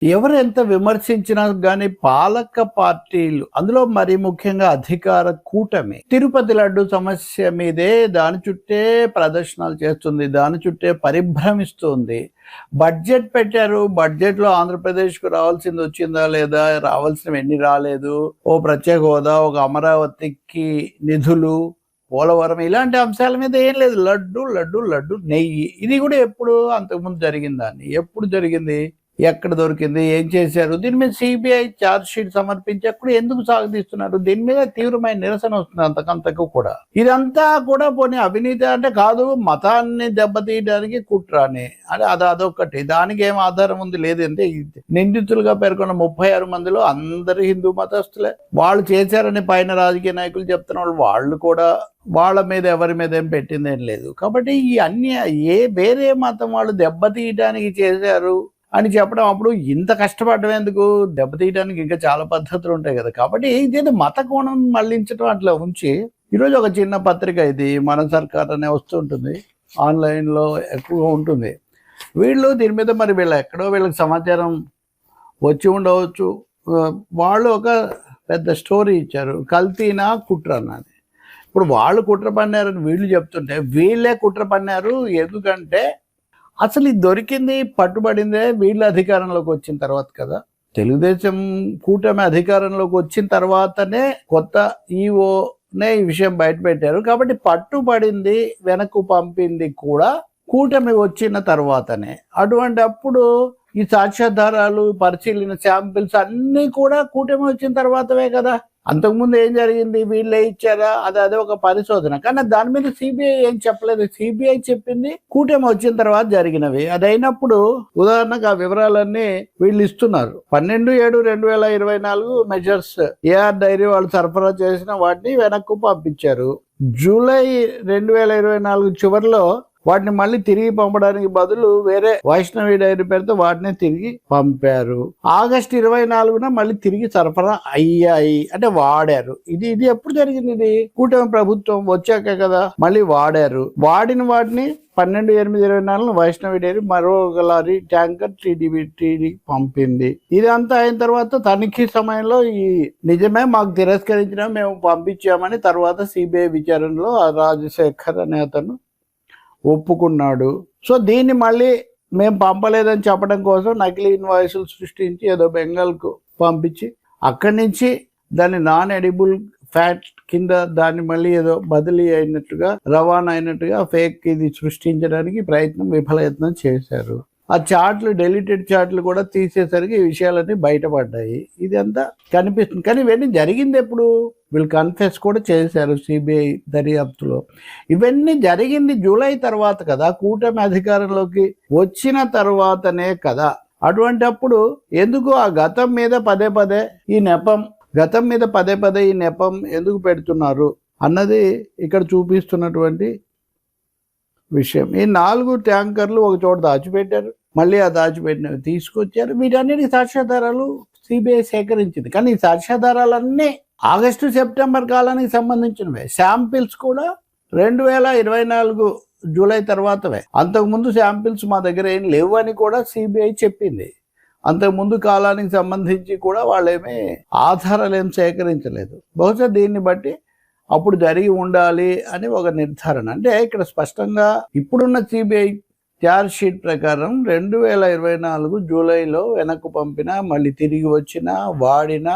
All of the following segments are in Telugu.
ఎవరు ఎంత విమర్శించినా గాని పాలక పార్టీలు, అందులో మరి ముఖ్యంగా అధికార కూటమి తిరుపతి లడ్డు సమస్య మీదే దాని చుట్టే ప్రదర్శనలు చేస్తుంది, దాని చుట్టే పరిభ్రమిస్తుంది. బడ్జెట్ పెట్టారు, బడ్జెట్ లో ఆంధ్రప్రదేశ్ కు రావాల్సింది వచ్చిందా లేదా, రావాల్సినవి ఎన్ని రాలేదు, ఓ ప్రత్యేక హోదా, ఒక అమరావతికి నిధులు, పోలవరం, ఇలాంటి అంశాల మీద ఏం లేదు. లడ్డు లడ్డు లడ్డు నెయ్యి. ఇది కూడా ఎప్పుడు అంతకుముందు జరిగిందాన్ని, ఎప్పుడు జరిగింది, ఎక్కడ దొరికింది, ఏం చేశారు, దీని మీద సిబిఐ ఛార్జ్ షీట్ సమర్పించి అప్పుడు ఎందుకు సాగదీస్తున్నారు, దీని మీద తీవ్రమైన నిరసన వస్తుంది అంతకంతకు కూడా. ఇదంతా కూడా పోనీ అవినీతి అంటే కాదు, మతాన్ని దెబ్బతీయడానికి కుట్రాని అని అదొకటి. దానికి ఏం ఆధారం ఉంది, లేదంటే నిందితులుగా పేర్కొన్న 36 మందిలో అందరు హిందూ మతస్థులే. వాళ్ళు చేశారని పైన రాజకీయ నాయకులు చెప్తున్న వాళ్ళు కూడా వాళ్ళ మీద ఎవరి మీద ఏం పెట్టిందేం లేదు. కాబట్టి ఈ అన్ని వేరే మతం వాళ్ళు దెబ్బతీయడానికి చేశారు అని చెప్పడం, అప్పుడు ఇంత కష్టపడడం ఎందుకు, దెబ్బతీయడానికి ఇంకా చాలా పద్ధతులు ఉంటాయి కదా. కాబట్టి ఇదేదో మత కోణం మళ్లించడం అట్లా ఉంచి, ఈరోజు ఒక చిన్న పత్రిక, ఇది మన సర్కార్ అనే వస్తుంటుంది, ఆన్లైన్లో ఎక్కువగా ఉంటుంది. వీళ్ళు దీని మీద మరి ఎక్కడో వీళ్ళకి సమాచారం వచ్చి ఉండవచ్చు, వాళ్ళు ఒక పెద్ద స్టోరీ ఇచ్చారు, కల్తీనా కుట్ర అన్నది. ఇప్పుడు వాళ్ళు కుట్ర పన్నారని వీళ్ళు చెప్తుంటే, వీళ్ళే కుట్ర పన్నారు. ఎందుకంటే అసలు ఇది దొరికింది, పట్టుబడిందే వీళ్ళ అధికారంలోకి వచ్చిన తర్వాత కదా. తెలుగుదేశం కూటమి అధికారంలోకి వచ్చిన తర్వాతనే కొత్త ఈఓనే ఈ విషయం బయట పెట్టారు. కాబట్టి పట్టుబడింది, వెనక్కు పంపింది కూడా కూటమి వచ్చిన తర్వాతనే. అటువంటి అప్పుడు ఈ సాక్ష్యాధారాలు, పరిశీలన, శాంపిల్స్ అన్నీ కూడా కూటమి వచ్చిన తర్వాతవే కదా. అంతకుముందు ఏం జరిగింది, వీళ్ళే ఇచ్చారా, అదే ఒక పరిశోధన. కానీ దాని మీద సిబిఐ ఏం చెప్పలేదు. సిబిఐ చెప్పింది కూటమి వచ్చిన తర్వాత జరిగినవి. అదైనప్పుడు ఉదాహరణకు ఆ వివరాలన్నీ వీళ్ళు ఇస్తున్నారు. 12/7/2024 మెజర్స్ ఏఆర్ డైరీ వాళ్ళు సరఫరా చేసిన వాటిని వెనక్కు పంపించారు. జూలై 2024 చివరిలో వాటిని మళ్ళీ తిరిగి పంపడానికి బదులు వేరే వైష్ణవి డైరీ పేరుతో వాటిని తిరిగి పంపారు. ఆగస్టు 24న మళ్ళీ తిరిగి సరఫరా అయ్యాయి, అంటే వాడారు. ఇది ఎప్పుడు జరిగింది, ఇది కూటమి ప్రభుత్వం వచ్చాక కదా మళ్ళీ వాడారు. వాడిన వాటిని 12/8/24 వైష్ణవి డైరీ మరో లారీ ట్యాంకర్ టీడీపీ పంపింది. ఇదంతా అయిన తర్వాత తనిఖీ సమయంలో ఈ నిజమే మాకు తిరస్కరించిన, మేము పంపించామని తర్వాత సిబిఐ విచారణలో రాజశేఖర్ అనే అతను ఒప్పుకున్నాడు. సో దీన్ని మళ్ళీ మేము పంపలేదని చెప్పడం కోసం నకిలీ ఇన్వాయిస్లు సృష్టించి ఏదో బెంగాల్కు పంపించి అక్కడి నుంచి దాన్ని నాన్ ఎడిబుల్ ఫ్యాట్ కింద దాన్ని మళ్ళీ ఏదో బదిలీ అయినట్టుగా, రవాణా అయినట్టుగా ఫేక్ ఇది సృష్టించడానికి విఫలయత్నం చేశారు. ఆ చార్ట్లు, డెలిటెడ్ చార్ట్లు కూడా తీసేసరికి ఈ విషయాలన్నీ బయటపడ్డాయి. ఇది అంతా కనిపిస్తుంది. కానీ ఇవన్నీ జరిగింది ఎప్పుడు, వీళ్ళు కన్ఫెస్ కూడా చేశారు సిబిఐ దర్యాప్తులో. ఇవన్నీ జరిగింది జూలై తర్వాత కదా, కూటమి అధికారంలోకి వచ్చిన తర్వాతనే కదా. అటువంటి అప్పుడు ఎందుకు ఆ గతం మీద పదే పదే ఈ నెపం ఎందుకు పెడుతున్నారు అన్నది ఇక్కడ చూపిస్తున్నటువంటి విషయం. ఈ 4 ట్యాంకర్లు ఒక చోట దాచిపెట్టారు, మళ్ళీ ఆ దాచిపెట్టినవి తీసుకొచ్చారు. వీటన్నిటి సాక్ష్యాధారాలు సిబిఐ సేకరించింది. కానీ ఈ సాక్ష్యాధారాలన్నీ ఆగస్టు సెప్టెంబర్ కాలానికి సంబంధించినవే. శాంపిల్స్ కూడా 2024 జూలై తర్వాతవే. అంతకుముందు శాంపిల్స్ మా దగ్గర ఏం లేవు అని కూడా సిబిఐ చెప్పింది. అంతకుముందు కాలానికి సంబంధించి కూడా వాళ్ళేమీ ఆధారాలు ఏం సేకరించలేదు. బహుశా దీన్ని బట్టి అప్పుడు జరిగి ఉండాలి అని ఒక నిర్ధారణ. అంటే ఇక్కడ స్పష్టంగా ఇప్పుడున్న సిబిఐ ఛార్జ్ షీట్ ప్రకారం 2024 జూలైలో వెనక్కు పంపిన, మళ్ళీ తిరిగి వచ్చిన, వాడిన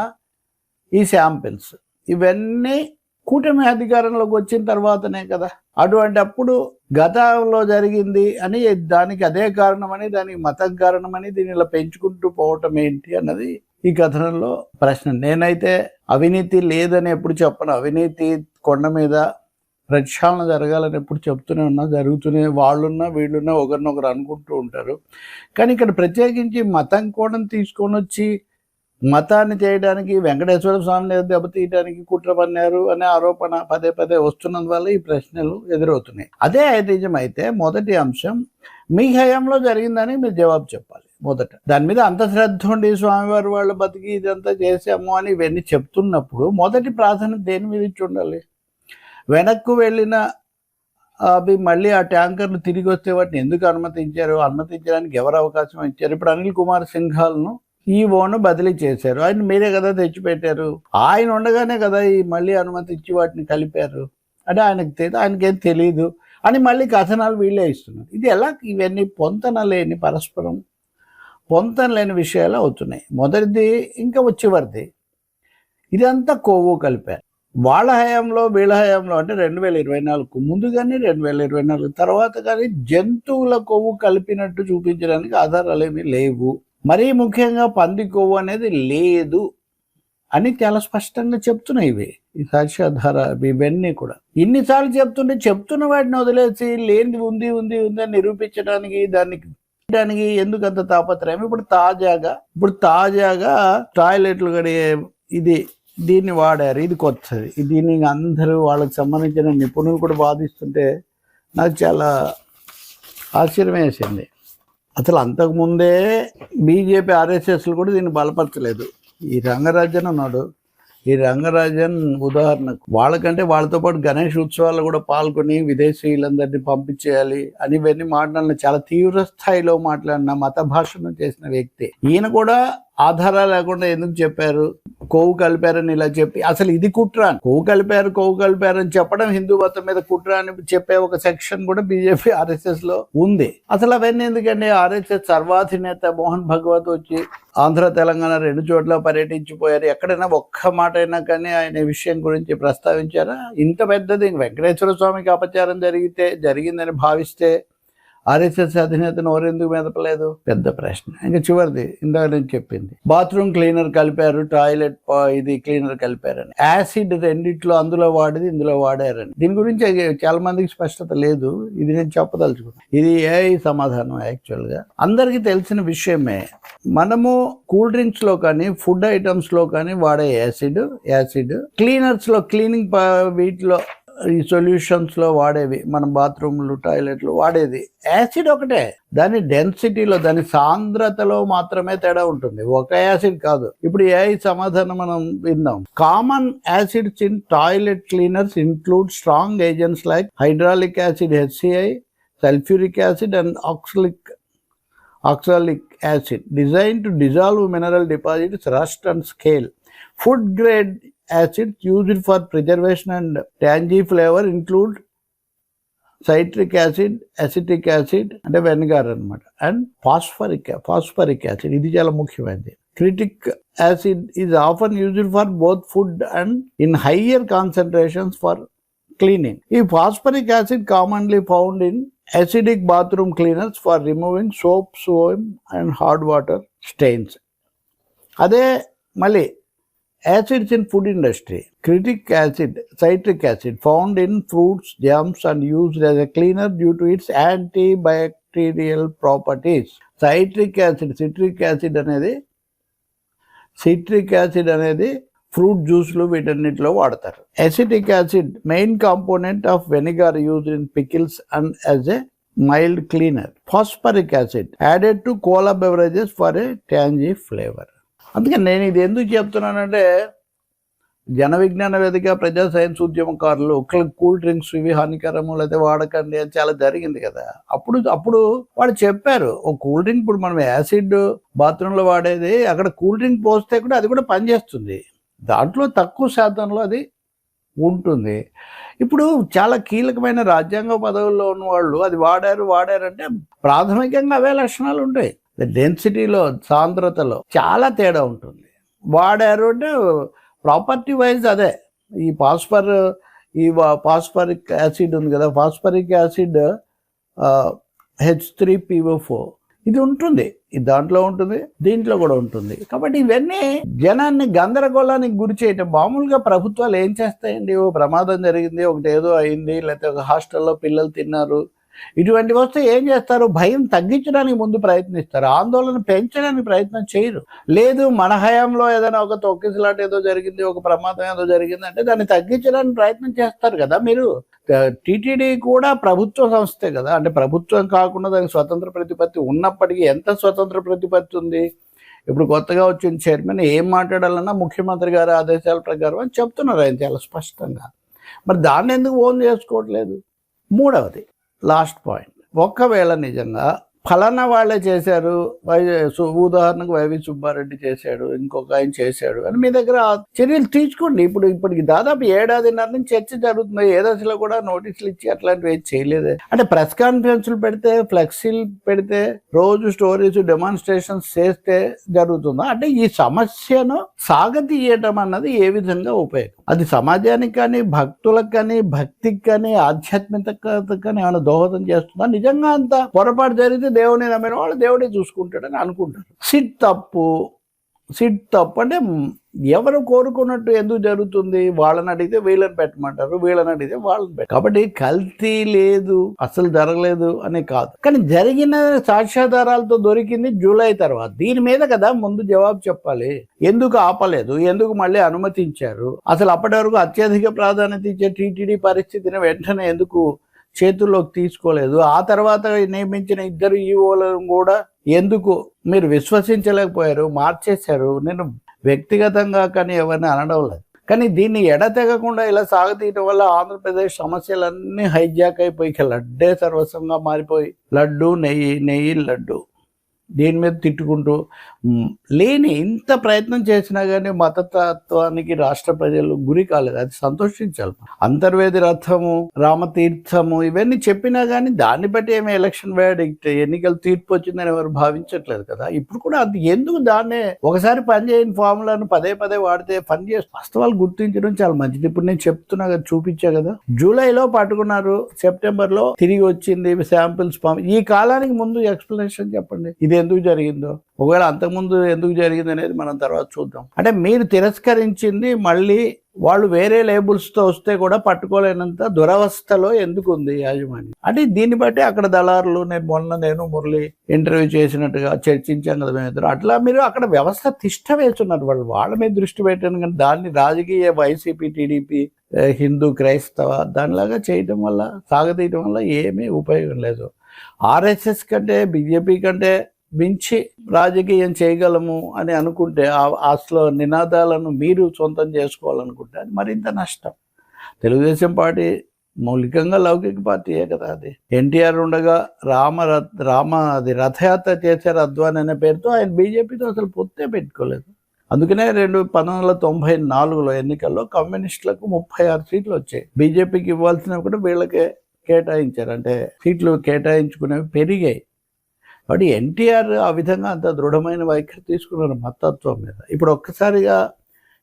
ఈ శాంపిల్స్ ఇవన్నీ కూటమి అధికారంలోకి వచ్చిన తర్వాతనే కదా. అటువంటి అప్పుడు గతంలో జరిగింది అని, దానికి అదే కారణమని, దానికి మతం కారణమని దీన్ని ఇలా పెంచుకుంటూ పోవటం ఏంటి అన్నది ఈ కథనంలో ప్రశ్న. నేనైతే అవినీతి లేదని ఎప్పుడు చెప్పను. అవినీతి కొండ మీద ప్రక్షాళన జరగాలని ఎప్పుడు చెప్తూనే ఉన్నా, జరుగుతూనే, వాళ్ళున్నా వీళ్ళున్నా ఒకరినొకరు అనుకుంటూ ఉంటారు. కానీ ఇక్కడ ప్రత్యేకించి మతం కూడా తీసుకొని వచ్చి మతాన్ని చేయడానికి, వెంకటేశ్వర స్వామిని దెబ్బతీయడానికి కుట్ర పన్నారు అనే ఆరోపణ పదే పదే వస్తున్నందువల్ల ఈ ప్రశ్నలు ఎదురవుతున్నాయి. అదే నిజమైతే మొదటి అంశం మీ హయాంలో జరిగిందని మీరు జవాబు చెప్పాలి. మొదట దాని మీద అంత శ్రద్ధ ఉండి స్వామివారి వాళ్ళు బతికి ఇదంతా చేసాము అని ఇవన్నీ చెప్తున్నప్పుడు మొదటి ప్రాధాన్యత దేని మీద ఇచ్చి ఉండాలి? వెనక్కు వెళ్ళిన అవి మళ్ళీ ఆ ట్యాంకర్లు తిరిగి వస్తే వాటిని ఎందుకు అనుమతించారు, అనుమతించడానికి ఎవరు అవకాశం ఇచ్చారు? ఇప్పుడు అనిల్ కుమార్ సింఘాల్ను ఈవోను బదిలీ చేశారు. ఆయన మీరే కదా తెచ్చిపెట్టారు. ఆయన ఉండగానే కదా ఈ మళ్ళీ అనుమతి ఇచ్చి వాటిని కలిపారు. అంటే ఆయనకేం తెలియదు అని మళ్ళీ కథనాలు వీళ్ళే ఇస్తున్నారు. ఇది ఎలా? ఇవన్నీ పొంతన లేని పరస్పరం పొంతన లేని విషయాలు అవుతున్నాయి. మొదటిది ఇంకా చివరిది ఇదంతా కొవ్వు కలిపారు. వాళ్ళ హయాంలో వీళ్ళ హయాంలో అంటే 2024 ముందు కానీ 2024 తర్వాత కానీ జంతువుల కొవ్వు కలిపినట్టు చూపించడానికి ఆధారాలు ఏమీ లేవు. మరీ ముఖ్యంగా పంది కొవ్వు అనేది లేదు అని చాలా స్పష్టంగా చెప్తున్నాయి ఇవి ఈ సాక్ష్యాధార ఇవన్నీ కూడా. ఇన్నిసార్లు చెప్తున్న వాటిని వదిలేసి లేనిది ఉంది ఉంది ఉంది అని నిరూపించడానికి దానికి ఎందుకు అంత తాపత్రయం? ఇప్పుడు తాజాగా టాయిలెట్లు కడిగే దీన్ని వాడారు. ఇది కొత్తది. దీన్ని అందరూ వాళ్ళకి సంబంధించిన నిపుణులు కూడా వాదిస్తుంటే నాకు చాలా ఆశ్చర్యం వేసింది. అసలు అంతకుముందే బీజేపీ ఆర్ఎస్ఎస్లు కూడా దీన్ని బలపరచలేదు. ఈ రంగరాజన్ ఉన్నాడు. ఈ రంగరాజన్ ఉదాహరణకు వాళ్ళతో పాటు గణేష్ ఉత్సవాల్లో కూడా పాల్గొని విదేశీయులందరినీ పంపించేయాలి అని ఇవన్నీ మాట్లాడిన చాలా తీవ్ర స్థాయిలో మాట్లాడిన మత భాషను చేసిన వ్యక్తి. ఈయన కూడా ఆధారాలు లేకుండా ఎందుకు చెప్పారు? కొవ్వు కలిపారని ఇలా చెప్పి అసలు ఇది కుట్ర, కొవ్వు కలిపారు అని చెప్పడం హిందూ మతం మీద కుట్ర అని చెప్పే ఒక సెక్షన్ కూడా బీజేపీ ఆర్ఎస్ఎస్ లో ఉంది. అసలు అవన్నీ ఎందుకండి? ఆర్ఎస్ఎస్ సర్వాధినేత మోహన్ భగవత్ వచ్చి ఆంధ్ర తెలంగాణ 2 చోట్ల పర్యటించిపోయారు. ఎక్కడైనా ఒక్క మాట అయినా కానీ ఆయన విషయం గురించి ప్రస్తావించారా? ఇంత పెద్దది వెంకటేశ్వర స్వామికి అపచారం జరిగిందని భావిస్తే ఆర్ఎస్ఎస్ అధినేతను ఎవరెందుకు మెదపలేదు? పెద్ద ప్రశ్న. ఇంకా చివరిది ఇందాక నేను చెప్పింది, బాత్రూమ్ క్లీనర్ కలిపారు, టాయిలెట్ క్లీనర్ కలిపారని. యాసిడ్ రెండిట్లో అందులో వాడేది ఇందులో వాడారని. దీని గురించి చాలా మందికి స్పష్టత లేదు. ఇది నేను చెప్పదలుచుకున్నాను. ఇది ఏఐ సమాధానం. యాక్చువల్గా అందరికీ తెలిసిన విషయమే. మనము కూల్ డ్రింక్స్ లో కానీ ఫుడ్ ఐటమ్స్ లో కానీ వాడే యాసిడ్ క్లీనర్స్ లో క్లీనింగ్ వీటిలో ఈ సొల్యూషన్స్ లో వాడేవి, మనం బాత్రూమ్లు టాయిలెట్లు వాడేది యాసిడ్ ఒకటే. దాని డెన్సిటీలో దాని సాంద్రతలో మాత్రమే తేడా ఉంటుంది, ఒక యాసిడ్ కాదు. ఇప్పుడు ఏ సమాధానం మనం విందాం. Common acids in toilet cleaners include strong agents like hydraulic acid HCl, sulphuric acid and oxalic acid designed to dissolve mineral deposits, rust and scale. Food grade acids used for preservation and tangy flavor include citric acid, acetic acid అంటే వెనిగర్ అన్నమాట, అండ్ phosphoric acid. ఇది చాలా ముఖ్యమైనది. Citric acid is often used for both food and in higher concentrations for cleaning. ఈ phosphoric acid commonly found in acidic bathroom cleaners for removing soap, and hard water stains. అదే మళ్ళీ acids in food industry. Citric acid found in fruits, jams and used as a cleaner due to its antibacterial properties. Citric acid అనేది ఫ్రూట్ జ్యూస్లు వీటన్నిటిలో వాడతారు. Acetic acid main component of vinegar used in pickles and as a mild cleaner. Phosphoric acid added to cola beverages for a tangy flavour. అందుకని నేను ఇది ఎందుకు చెప్తున్నానంటే, జన విజ్ఞాన వేదిక, ప్రజా సైన్స్ ఉద్యమకారులు కూల్ డ్రింక్స్ ఇవి హానికరము లేకపోతే వాడకండి అని చాలా జరిగింది కదా. అప్పుడు వాళ్ళు చెప్పారు, ఒక కూల్ డ్రింక్ ఇప్పుడు మనం యాసిడ్ బాత్రూంలో వాడేది అక్కడ కూల్ డ్రింక్ పోస్తే కూడా అది కూడా పనిచేస్తుంది, దాంట్లో తక్కువ శాతంలో అది ఉంటుంది. ఇప్పుడు చాలా కీలకమైన రాజ్యాంగ పదవుల్లో ఉన్న వాళ్ళు అది వాడారంటే ప్రాథమికంగా అవే లక్షణాలు ఉంటాయి. డెన్సిటీలో, సాంద్రతలో చాలా తేడా ఉంటుంది. వాడారు అంటే ప్రాపర్టీ వైజ్ అదే. ఈ ఫాస్ఫరిక్ యాసిడ్ ఉంది కదా, ఫాస్ఫరిక్ యాసిడ్ H3PO4 ఇది ఉంటుంది, ఇది దాంట్లో ఉంటుంది, దీంట్లో కూడా ఉంటుంది. కాబట్టి ఇవన్నీ జనాన్ని గందరగోళానికి గురి చేయటం. మామూలుగా ప్రభుత్వాలు ఏం చేస్తాయండి, ఓ ప్రమాదం జరిగింది, ఒకటి ఏదో అయింది, లేకపోతే ఒక హాస్టల్లో పిల్లలు తిన్నారు, ఇటువంటివి వస్తే ఏం చేస్తారు? భయం తగ్గించడానికి ముందు ప్రయత్నిస్తారు, ఆందోళన పెంచడానికి ప్రయత్నం చేయరు. లేదు మన హయాంలో ఏదైనా ఒక తొక్కిసలాట ఏదో జరిగింది, ఒక ప్రమాదం ఏదో జరిగింది అంటే దాన్ని తగ్గించడానికి ప్రయత్నం చేస్తారు కదా. మీరు టీటీడీ కూడా ప్రభుత్వ సంస్థే కదా, అంటే ప్రభుత్వం కాకుండా దానికి స్వతంత్ర ప్రతిపత్తి ఉన్నప్పటికీ ఎంత స్వతంత్ర ప్రతిపత్తి ఉంది? ఇప్పుడు కొత్తగా వచ్చిన చైర్మన్ ఏం మాట్లాడాలన్నా ముఖ్యమంత్రి గారి ఆదేశాల ప్రకారం అని చెప్తున్నారు ఆయన చాలా స్పష్టంగా. మరి దాన్ని ఎందుకు ఓన్ చేసుకోవట్లేదు? మూడవది లాస్ట్ పాయింట్, ఒకవేళ నిజంగా ఫలానా వాళ్ళే చేశారు, ఉదాహరణకు వైవి సుబ్బారెడ్డి చేశాడు, ఇంకొక ఆయన చేశాడు అని మీ దగ్గర చర్యలు తీసుకోండి. ఇప్పటికి దాదాపు ఏడాదిన్నర నుంచి చర్చ జరుగుతుంది. ఏ దశలో కూడా నోటీసులు ఇచ్చి అట్లాంటివి ఏం చేయలేదే. అంటే ప్రెస్ కాన్ఫరెన్స్లు పెడితే, ఫ్లెక్సీలు పెడితే, రోజు స్టోరీస్, డెమాన్స్ట్రేషన్స్ చేస్తే జరుగుతుందా? అంటే ఈ సమస్యను సాగతీయటం అన్నది ఏ విధంగా ఉపయోగం? అది సమాజానికి కానీ, భక్తులకు కానీ, భక్తికి కానీ, ఆధ్యాత్మికతకు కానీ ఏమైనా దోహదం చేస్తుందా? నిజంగా అంత పొరపాటు జరిగితే దేవుని నమ్మిన వాళ్ళు దేవుడే చూసుకుంటాడని అనుకుంటారు. సిట్ తప్పు అంటే ఎవరు కోరుకున్నట్టు ఎందుకు జరుగుతుంది? వాళ్ళని అడిగితే వీళ్ళని పెట్టమంటారు, వీళ్ళని అడిగితే వాళ్ళని కాబట్టి కల్తీ లేదు, అసలు జరగలేదు అని కాదు. కానీ జరిగిన సాక్ష్యాధారాలతో దొరికింది జూలై తర్వాత. దీని మీద కదా ముందు జవాబు చెప్పాలి. ఎందుకు ఆపలేదు, ఎందుకు మళ్ళీ అనుమతించారు, అసలు అప్పటి వరకు అత్యధిక ప్రాధాన్యత ఇచ్చే టీటీడీ పరిస్థితిని వెంటనే ఎందుకు చేతుల్లోకి తీసుకోలేదు? ఆ తర్వాత నియమించిన 2 ఈవోలను కూడా ఎందుకు మీరు విశ్వసించలేకపోయారు, మార్చేశారు? నేను వ్యక్తిగతంగా కానీ ఎవరిని అనడం లేదు, కానీ దీన్ని ఎడతెగకుండా ఇలా సాగతీయటం వల్ల ఆంధ్రప్రదేశ్ సమస్యలన్నీ హైజాక్ అయిపోయి లడ్డే సర్వస్వంగా మారిపోయి లడ్డు నెయ్యి లడ్డు దీని మీద తిట్టుకుంటూ లేని ఇంత ప్రయత్నం చేసినా కానీ మతతత్వానికి రాష్ట్ర ప్రజలు గురి కాలేదు. అది సంతోషించాలి. అంతర్వేది రథము, రామతీర్థము ఇవన్నీ చెప్పినా కానీ దాన్ని బట్టి ఏమి ఎలక్షన్ వేడిక్ట్ ఎన్నికల తీర్పు వచ్చిందని ఎవరు భావించట్లేదు కదా. ఇప్పుడు కూడా అది ఎందుకు దాన్నే ఒకసారి పనిచేయని ఫార్ములాను పదే వాడితే పని చేసి వాస్తవాలు గుర్తించడం చాలా మంచిది. ఇప్పుడు నేను చెప్తున్నా కదా, చూపించా కదా, జూలైలో పట్టుకున్నారు, సెప్టెంబర్లో తిరిగి వచ్చింది శాంపిల్స్. ఈ కాలానికి ముందు ఎక్స్ప్లెనేషన్ చెప్పండి, ఇది ఎందుకు జరిగిందో. ఒకవేళ అంతకుముందు ఎందుకు జరిగింది అనేది మనం తర్వాత చూద్దాం. అంటే మీరు తిరస్కరించింది మళ్ళీ వాళ్ళు వేరే లేబుల్స్తో వస్తే కూడా పట్టుకోలేనంత దురవస్థలో ఎందుకు ఉంది యాజమాన్యం? అంటే దీన్ని బట్టి అక్కడ దళారులు, నేను మురళి ఇంటర్వ్యూ చేసినట్టుగా చర్చించాం కదా మేమిద్దరు, అట్లా మీరు అక్కడ వ్యవస్థ తిష్ట వేస్తున్నారు. వాళ్ళ మీద దృష్టి పెట్టాను, కానీ దాన్ని రాజకీయ వైసీపీ, టీడీపీ, హిందూ, క్రైస్తవ దానిలాగా చేయటం వల్ల, సాగతీయటం వల్ల ఏమీ ఉపయోగం లేదు. ఆర్ఎస్ఎస్ కంటే, బీజేపీ కంటే మించి రాజకీయం చేయగలము అని అనుకుంటే, అసలు నినాదాలను మీరు సొంతం చేసుకోవాలనుకుంటే అది మరింత నష్టం. తెలుగుదేశం పార్టీ మౌలికంగా లౌకిక పార్టీయే కదా. అది ఎన్టీఆర్ ఉండగా అది రథయాత్ర చేశారు అద్వాని అనే పేరుతో. ఆయన బీజేపీతో అసలు పొత్తే పెట్టుకోలేదు. అందుకనే 1994లో ఎన్నికల్లో కమ్యూనిస్టులకు 36 సీట్లు వచ్చాయి. బీజేపీకి ఇవ్వాల్సినవి కూడా వీళ్ళకే కేటాయించారు. అంటే సీట్లు కేటాయించుకునేవి పెరిగాయి. కాబట్టి ఎన్టీఆర్ ఆ విధంగా అంత దృఢమైన వైఖరి తీసుకున్నారు మతత్వం మీద. ఇప్పుడు ఒక్కసారిగా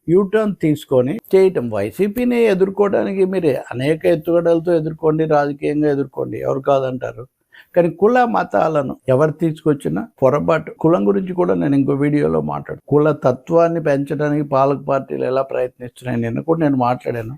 యూటర్న్ తీసుకొని చేయటం, వైసీపీని ఎదుర్కోవడానికి మీరు అనేక ఎత్తుగడలతో ఎదుర్కోండి, రాజకీయంగా ఎదుర్కోండి, ఎవరు కాదంటారు. కానీ కుల మతాలను ఎవరు తీసుకొచ్చినా పొరపాటు. కులం గురించి కూడా నేను ఇంకో వీడియోలో మాట్లాడు, కుల తత్వాన్ని పెంచడానికి పాలక పార్టీలు ఎలా ప్రయత్నిస్తున్నాయి నిన్న కూడా నేను మాట్లాడాను.